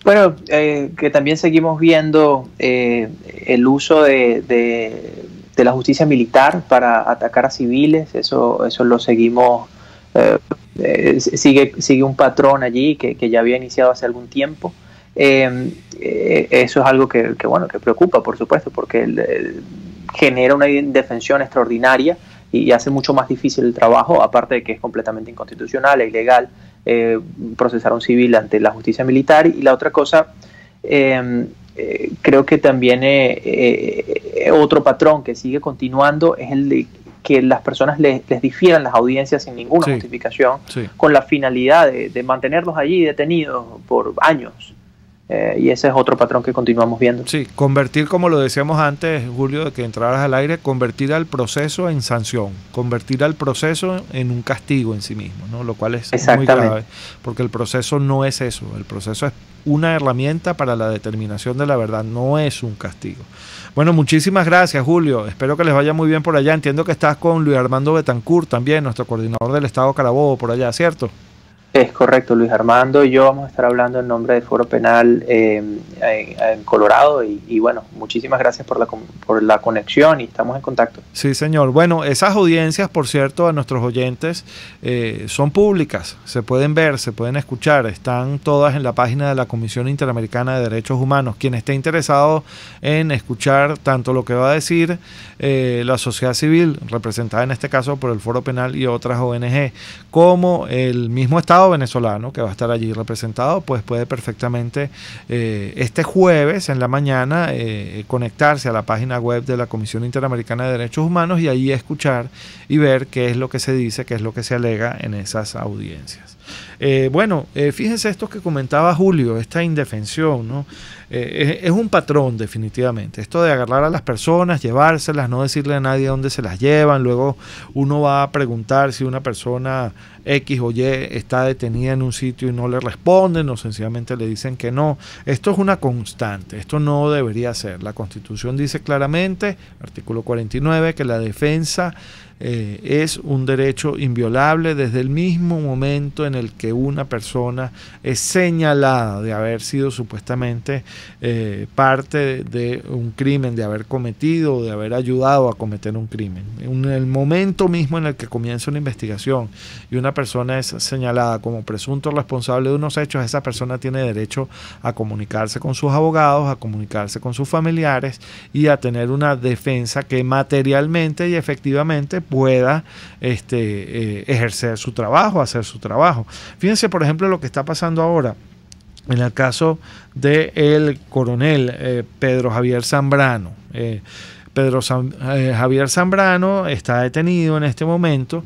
Bueno, que también seguimos viendo el uso de la justicia militar para atacar a civiles. Eso lo seguimos, sigue un patrón allí que ya había iniciado hace algún tiempo. Eso es algo que preocupa, por supuesto, porque genera una indefensión extraordinaria y hace mucho más difícil el trabajo, aparte de que es completamente inconstitucional e ilegal procesar a un civil ante la justicia militar. Y la otra cosa, creo que también otro patrón que sigue continuando es el de que las personas les difieran las audiencias sin ninguna justificación, con la finalidad de mantenerlos allí detenidos por años. Y ese es otro patrón que continuamos viendo. Sí, convertir, como lo decíamos antes, Julio, de que entraras al aire, convertir al proceso en sanción, convertir al proceso en un castigo en sí mismo, ¿no? Lo cual es muy grave, porque el proceso no es eso, el proceso es una herramienta para la determinación de la verdad, no es un castigo. Bueno, muchísimas gracias, Julio, espero que les vaya muy bien por allá. Entiendo que estás con Luis Armando Betancourt también, nuestro coordinador del Estado Carabobo por allá, ¿cierto? Es correcto, Luis Armando y yo vamos a estar hablando en nombre del Foro Penal en Colorado y bueno, muchísimas gracias por la conexión y estamos en contacto. Sí, señor. Bueno, esas audiencias, por cierto, a nuestros oyentes son públicas, se pueden ver, se pueden escuchar, están todas en la página de la Comisión Interamericana de Derechos Humanos. Quien esté interesado en escuchar tanto lo que va a decir la sociedad civil, representada en este caso por el Foro Penal y otras ONG, como el mismo Estado venezolano que va a estar allí representado, pues puede perfectamente este jueves en la mañana conectarse a la página web de la Comisión Interamericana de Derechos Humanos y ahí escuchar y ver qué es lo que se dice, qué es lo que se alega en esas audiencias. Fíjense esto que comentaba Julio, esta indefensión, ¿no? Es un patrón definitivamente, esto de agarrar a las personas, llevárselas, no decirle a nadie dónde se las llevan, luego uno va a preguntar si una persona X o Y está detenida en un sitio y no le responden o sencillamente le dicen que no. Esto es una constante, esto no debería ser. La Constitución dice claramente, artículo 49, que la defensa es un derecho inviolable desde el mismo momento en el que una persona es señalada de haber sido supuestamente parte de un crimen, de haber cometido o de haber ayudado a cometer un crimen. En el momento mismo en el que comienza una investigación y una persona es señalada como presunto responsable de unos hechos, esa persona tiene derecho a comunicarse con sus abogados, a comunicarse con sus familiares y a tener una defensa que materialmente y efectivamente pueda ejercer su trabajo, hacer su trabajo. Fíjense, por ejemplo, lo que está pasando ahora en el caso del coronel Pedro Javier Zambrano. Javier Zambrano está detenido en este momento.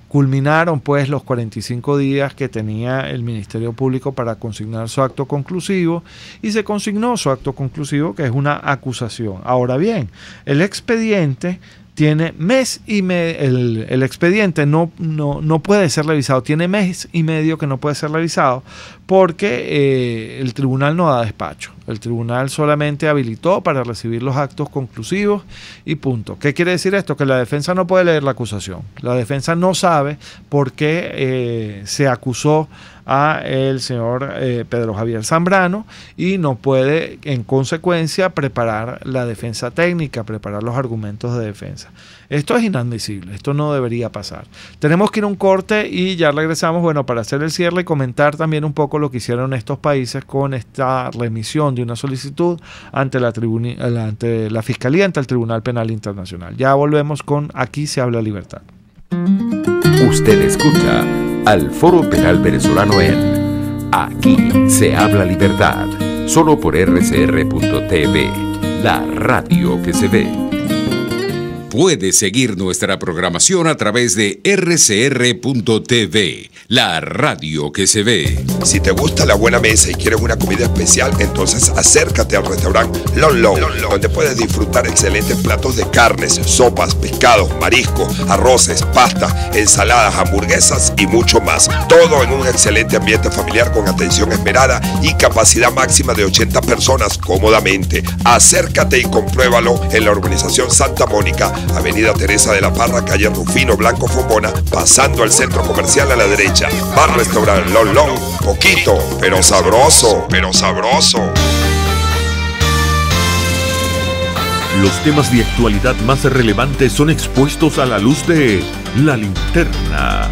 Culminaron pues los 45 días que tenía el Ministerio Público para consignar su acto conclusivo, y se consignó su acto conclusivo, que es una acusación. Ahora bien, el expediente tiene mes y medio, el expediente no puede ser revisado, tiene mes y medio que no puede ser revisado porque el tribunal no da despacho. El tribunal solamente habilitó para recibir los actos conclusivos y punto. ¿Qué quiere decir esto? Que la defensa no puede leer la acusación. La defensa no sabe por qué se acusó a el señor Pedro Javier Zambrano y no puede, en consecuencia, preparar la defensa técnica, preparar los argumentos de defensa. Esto es inadmisible, esto no debería pasar. Tenemos que ir a un corte y ya regresamos, bueno, para hacer el cierre y comentar también un poco lo que hicieron estos países con esta remisión de una solicitud ante la Fiscalía, ante el Tribunal Penal Internacional. Ya volvemos con Aquí se habla libertad. Usted escucha al Foro Penal Venezolano en Aquí se habla libertad, solo por rcr.tv, la radio que se ve. Puede seguir nuestra programación a través de rcr.tv, la radio que se ve. Si te gusta la buena mesa y quieres una comida especial, entonces acércate al restaurante Lon Lon, donde puedes disfrutar excelentes platos de carnes, sopas, pescados, mariscos, arroces, pastas, ensaladas, hamburguesas y mucho más. Todo en un excelente ambiente familiar con atención esmerada y capacidad máxima de 80 personas cómodamente. Acércate y compruébalo en la urbanización Santa Mónica, Avenida Teresa de la Parra, calle Rufino Blanco Fombona, pasando al centro comercial a la derecha. Bar Restaurant Lon Lon, poquito, pero sabroso, Los temas de actualidad más relevantes son expuestos a la luz de La Linterna.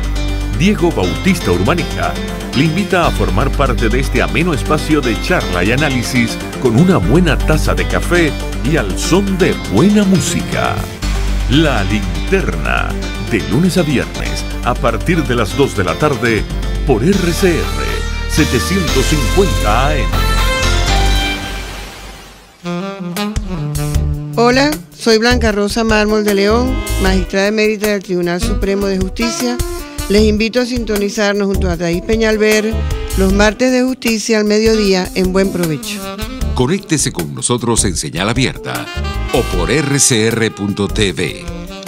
Diego Bautista Urbanica le invita a formar parte de este ameno espacio de charla y análisis con una buena taza de café y al son de buena música. La Linterna, de lunes a viernes, a partir de las 2 de la tarde, por RCR 750 AM. Hola, soy Blanca Rosa Mármol de León, magistrada emérita del Tribunal Supremo de Justicia. Les invito a sintonizarnos junto a Thais Peñalver los martes de justicia al mediodía en Buen Provecho. Conéctese con nosotros en señal abierta o por rcr.tv,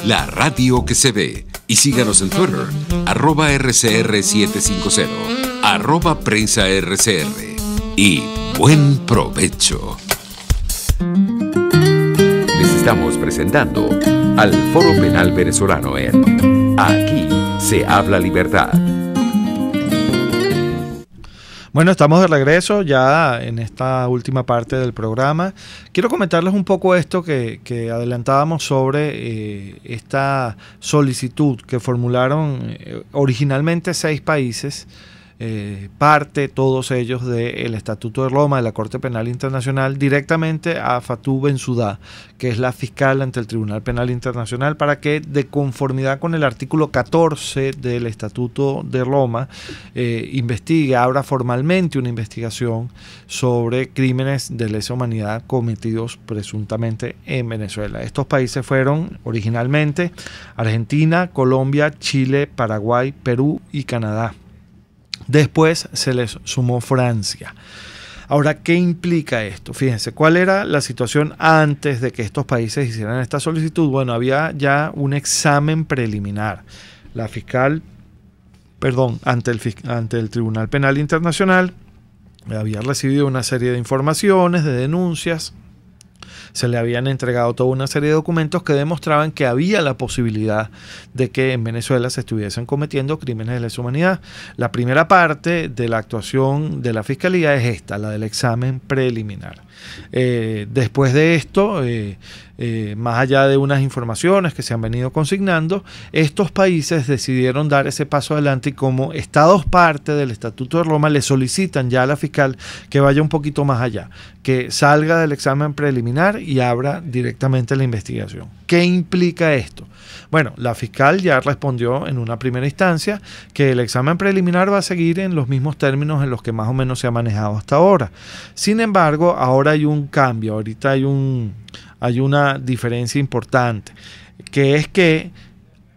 la radio que se ve. Y síganos en Twitter, @rcr750, @prensa_rcr. Y buen provecho. Les estamos presentando al Foro Penal Venezolano en Aquí se habla libertad. Bueno, estamos de regreso ya en esta última parte del programa. Quiero comentarles un poco esto que adelantábamos sobre esta solicitud que formularon originalmente 6 países, todos ellos del Estatuto de Roma de la Corte Penal Internacional, directamente a Fatou Bensouda, que es la fiscal ante el Tribunal Penal Internacional, para que, de conformidad con el artículo 14 del Estatuto de Roma, investigue, abra formalmente una investigación sobre crímenes de lesa humanidad cometidos presuntamente en Venezuela. Estos países fueron originalmente Argentina, Colombia, Chile, Paraguay, Perú y Canadá. Después se les sumó Francia. Ahora, ¿qué implica esto? Fíjense, ¿cuál era la situación antes de que estos países hicieran esta solicitud? Bueno, había ya un examen preliminar. La fiscal, ante el Tribunal Penal Internacional, había recibido una serie de informaciones, de denuncias. Se le habían entregado toda una serie de documentos que demostraban que había la posibilidad de que en Venezuela se estuviesen cometiendo crímenes de lesa humanidad. La primera parte de la actuación de la Fiscalía es esta, la del examen preliminar. Después de esto, más allá de unas informaciones que se han venido consignando, estos países decidieron dar ese paso adelante y como estados parte del Estatuto de Roma le solicitan ya a la fiscal que vaya un poquito más allá, que salga del examen preliminar y abra directamente la investigación. ¿Qué implica esto? Bueno, la fiscal ya respondió en una primera instancia que el examen preliminar va a seguir en los mismos términos en los que más o menos se ha manejado hasta ahora. Sin embargo, ahora hay un cambio, ahorita hay una diferencia importante, que es que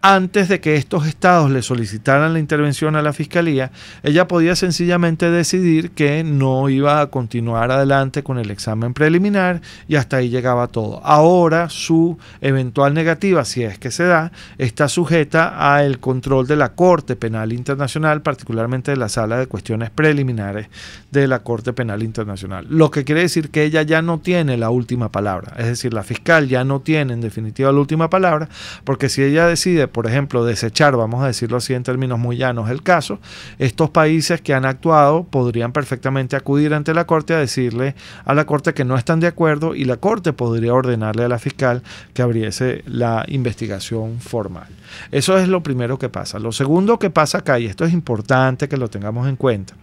antes de que estos estados le solicitaran la intervención a la fiscalía, ella podía sencillamente decidir que no iba a continuar adelante con el examen preliminar y hasta ahí llegaba todo. Ahora su eventual negativa, si es que se da, está sujeta al control de la Corte Penal Internacional, particularmente de la Sala de Cuestiones Preliminares de la Corte Penal Internacional. Lo que quiere decir que ella ya no tiene la última palabra, es decir, la fiscal ya no tiene en definitiva la última palabra, porque si ella decide, por ejemplo, desechar, vamos a decirlo así en términos muy llanos, el caso, estos países que han actuado podrían perfectamente acudir ante la Corte a decirle a la Corte que no están de acuerdo y la Corte podría ordenarle a la fiscal que abriese la investigación formal. Eso es lo primero que pasa. Lo segundo que pasa acá, y esto es importante que lo tengamos en cuenta,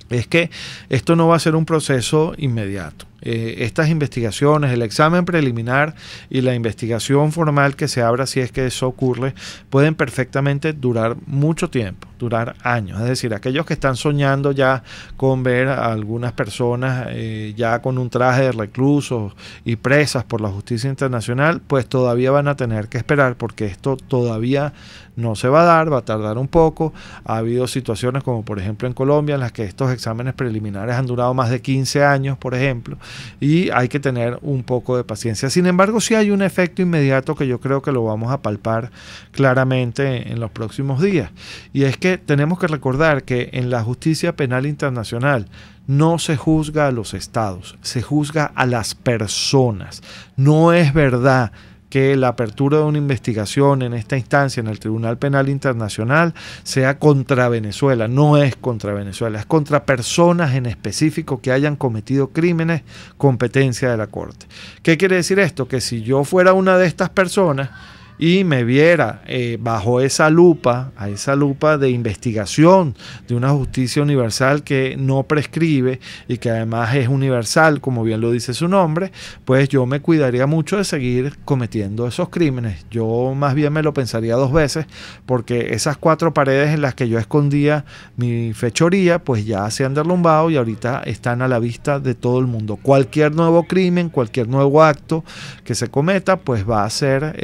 es que esto no va a ser un proceso inmediato. Estas investigaciones, el examen preliminar y la investigación formal que se abra, si es que eso ocurre, pueden perfectamente durar mucho tiempo, durar años. Es decir, aquellos que están soñando ya con ver a algunas personas ya con un traje de reclusos y presas por la justicia internacional, pues todavía van a tener que esperar, porque esto todavía no se va a dar, va a tardar un poco. Ha habido situaciones como por ejemplo en Colombia en las que estos exámenes preliminares han durado más de 15 años, por ejemplo, y hay que tener un poco de paciencia. Sin embargo, sí hay un efecto inmediato que yo creo que lo vamos a palpar claramente en los próximos días, y es que tenemos que recordar que en la justicia penal internacional no se juzga a los estados, se juzga a las personas. No es verdad que la apertura de una investigación en esta instancia en el Tribunal Penal Internacional sea contra Venezuela. No es contra Venezuela, es contra personas en específico que hayan cometido crímenes, competencia de la Corte. ¿Qué quiere decir esto? Que si yo fuera una de estas personas y me viera bajo esa lupa, a esa lupa de investigación de una justicia universal que no prescribe y que además es universal, como bien lo dice su nombre, pues yo me cuidaría mucho de seguir cometiendo esos crímenes. Yo más bien me lo pensaría dos veces, porque esas 4 paredes en las que yo escondía mi fechoría, pues ya se han derrumbado y ahorita están a la vista de todo el mundo. Cualquier nuevo crimen, cualquier nuevo acto que se cometa, pues va a ser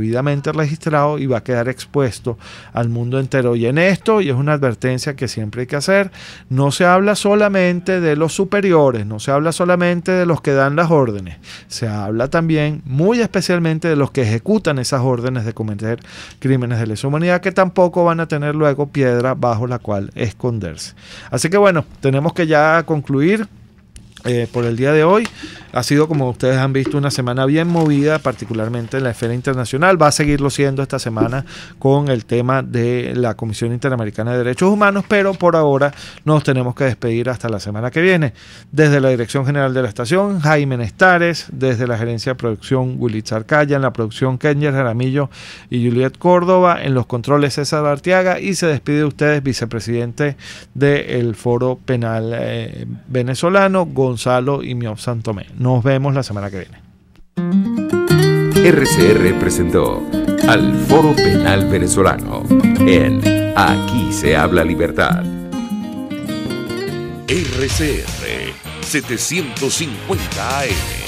debidamente registrado y va a quedar expuesto al mundo entero. Y en esto, y es una advertencia que siempre hay que hacer, no se habla solamente de los superiores, no se habla solamente de los que dan las órdenes, se habla también muy especialmente de los que ejecutan esas órdenes de cometer crímenes de lesa humanidad, que tampoco van a tener luego piedra bajo la cual esconderse. Así que bueno, tenemos que ya concluir por el día de hoy. Ha sido, como ustedes han visto, una semana bien movida, particularmente en la esfera internacional. Va a seguirlo siendo esta semana con el tema de la Comisión Interamericana de Derechos Humanos, pero por ahora nos tenemos que despedir hasta la semana que viene. Desde la Dirección General de la Estación, Jaime Nestares; desde la Gerencia de Producción, Willy Zarcaya; en la producción, Kenyer Jaramillo y Juliet Córdoba; en los controles, César Arteaga; y se despide de ustedes, vicepresidente del Foro Penal Venezolano, Gonzalo Imiop Santomé. Nos vemos la semana que viene. RCR presentó al Foro Penal Venezolano en Aquí se habla libertad. RCR 750 AM